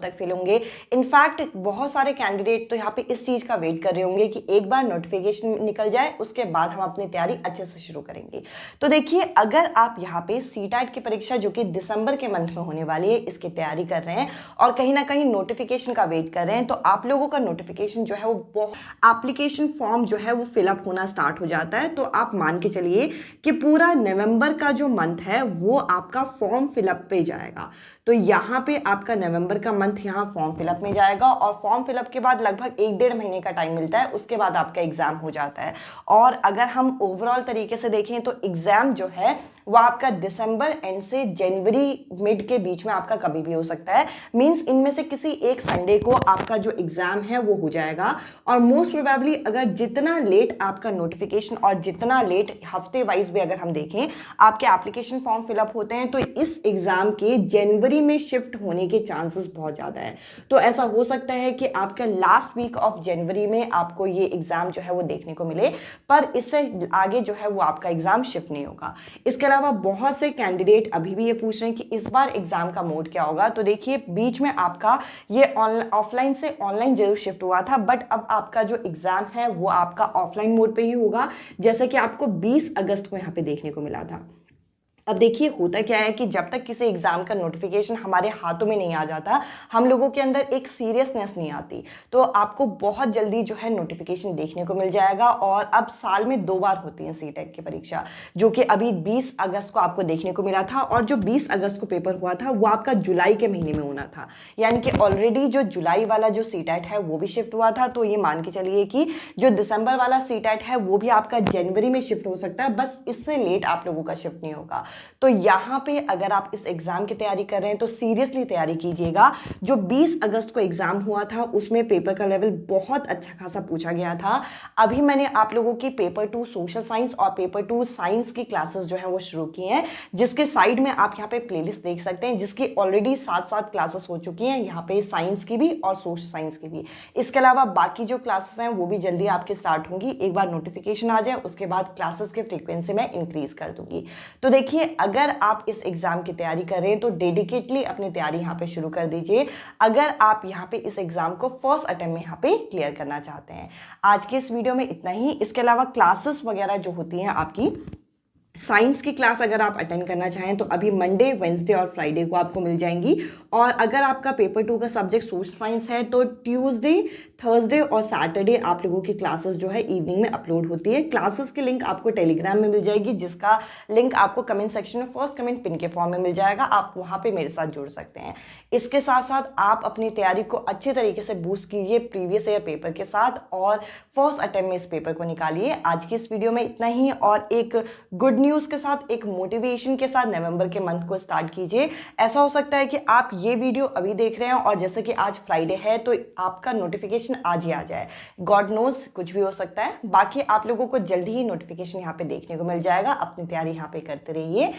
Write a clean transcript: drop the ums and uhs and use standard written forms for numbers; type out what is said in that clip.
तक फेल होंगे। इनफैक्ट बहुत सारे कैंडिडेट तो यहाँ पे इस चीज़ का वेट कर रहे होंगे कि एक बार नोटिफिकेशन निकल जाए उसके बाद हम अपनी तैयारी अच्छे से शुरू करेंगे। तो देखिए, अगर आप यहाँ पे सीटेट की परीक्षा जो कि दिसंबर के मंथ में होने वाली है इसकी तैयारी कर रहे हैं और कहीं ना कहीं नोटिफिकेशन का वेट कर रहे हैं, तो आप लोगों का नोटिफिकेशन जो है वो एप्लीकेशन फॉर्म जो है वो फिलअप होना स्टार्ट हो जाता है। तो आप मान के चलिए कि पूरा नवंबर का जो मंथ है वो आपका फॉर्म फिलअप पे जाएगा। तो यहाँ पे आपका नवंबर का मंथ यहाँ फॉर्म फिलअप में जाएगा और फॉर्म फिलअप के बाद लगभग 1-1.5 महीने का टाइम मिलता है, उसके बाद आपका एग्जाम हो जाता है। और अगर हम ओवरऑल तरीके से देखें तो एग्जाम जो है वो आपका दिसंबर एंड से जनवरी मिड के बीच में आपका कभी भी हो सकता है। मींस इनमें से किसी एक संडे को आपका जो एग्जाम है वो हो जाएगा। और मोस्ट प्रोबेबली अगर जितना लेट आपका नोटिफिकेशन और जितना लेट हफ्ते वाइज भी अगर हम देखें आपके एप्लीकेशन फॉर्म फिलअप होते हैं, तो इस एग्जाम के जनवरी में शिफ्ट होने के चांसेस बहुत ज़्यादा है। तो ऐसा हो सकता है कि आपका लास्ट वीक ऑफ जनवरी में आपको ये एग्जाम जो है वो देखने को मिले, पर इससे आगे जो है वो आपका एग्जाम शिफ्ट नहीं होगा। इसके अलावा बहुत से कैंडिडेट अभी भी ये पूछ रहे हैं कि इस बार एग्जाम का मोड क्या होगा। तो देखिए, बीच में आपका ये ऑफलाइन से ऑनलाइन जरूर शिफ्ट हुआ था, बट अब आपका जो एग्जाम है वो आपका ऑफलाइन मोड पे ही होगा, जैसा कि आपको 20 अगस्त को यहाँ पे देखने को मिला था। अब देखिए, होता क्या है कि जब तक किसी एग्जाम का नोटिफिकेशन हमारे हाथों में नहीं आ जाता, हम लोगों के अंदर एक सीरियसनेस नहीं आती। तो आपको बहुत जल्दी जो है नोटिफिकेशन देखने को मिल जाएगा। और अब साल में 2 बार होती है सीटेट की परीक्षा, जो कि अभी 20 अगस्त को आपको देखने को मिला था, और जो 20 अगस्त को पेपर हुआ था वो आपका जुलाई के महीने में होना था। यानी कि ऑलरेडी जो जुलाई वाला जो सीटेट है वो भी शिफ्ट हुआ था। तो ये मान के चलिए कि जो दिसंबर वाला सीटेट है वो भी आपका जनवरी में शिफ्ट हो सकता है, बस इससे लेट आप लोगों का शिफ्ट नहीं होगा। तो यहां पे अगर आप इस एग्जाम की तैयारी कर रहे हैं तो सीरियसली तैयारी कीजिएगा। जो 20 अगस्त को एग्जाम हुआ था उसमें पेपर का लेवल बहुत अच्छा खासा पूछा गया था। अभी मैंने आप लोगों की पेपर 2 सोशल साइंस और पेपर 2 साइंस की क्लासेस जो है वो शुरू की हैं, जिसके साइड में आप यहाँ पे प्लेलिस्ट देख सकते हैं, जिसकी ऑलरेडी 7 क्लासेस हो चुकी हैं, यहाँ पे साइंस की भी और सोशल साइंस की भी। इसके अलावा बाकी जो क्लासेस हैं वो भी जल्दी आपके स्टार्ट होंगी। एक बार नोटिफिकेशन आ जाए उसके बाद क्लासेस के फ्रीक्वेंसी में इंक्रीज कर दूंगी। तो देखिए, अगर आप इस एग्जाम की तैयारी कर रहे हैं तो डेडिकेटली अपनी तैयारी यहाँ पे शुरू कर दीजिए, अगर आप यहाँ पे इस एग्जाम को फर्स्ट अटेम्प्ट में यहाँ पे क्लियर करना चाहते हैं। आज के इस वीडियो में इतना ही। इसके अलावा क्लासेस वगैरह जो होती हैं आपकी साइंस की क्लास अगर आप अटेंड करना चाहें तो अभी मंडे, वेंसडे और फ्राइडे को आपको मिल जाएंगी। और अगर आपका पेपर 2 का सब्जेक्ट सोशल साइंस है तो ट्यूसडे, थर्सडे और सैटरडे आप लोगों की क्लासेस जो है इवनिंग में अपलोड होती है। क्लासेस की लिंक आपको टेलीग्राम में मिल जाएगी, जिसका लिंक आपको कमेंट सेक्शन में फर्स्ट कमेंट पिन के फॉर्म में मिल जाएगा। आप वहाँ पे मेरे साथ जुड़ सकते हैं। इसके साथ साथ आप अपनी तैयारी को अच्छे तरीके से बूस्ट कीजिए प्रीवियस ईयर पेपर के साथ और फर्स्ट अटेम्प्ट में इस पेपर को निकालिए। आज की इस वीडियो में इतना ही, और एक गुड न्यूज़ के साथ, एक मोटिवेशन के साथ नवंबर के मंथ को स्टार्ट कीजिए। ऐसा हो सकता है कि आप ये वीडियो अभी देख रहे हैं और जैसे कि आज फ्राइडे है तो आपका नोटिफिकेशन आज ही आ जाए। गॉड नोज, कुछ भी हो सकता है। बाकी आप लोगों को जल्दी ही नोटिफिकेशन यहाँ पे देखने को मिल जाएगा। अपनी तैयारी यहाँ पे करते रहिए।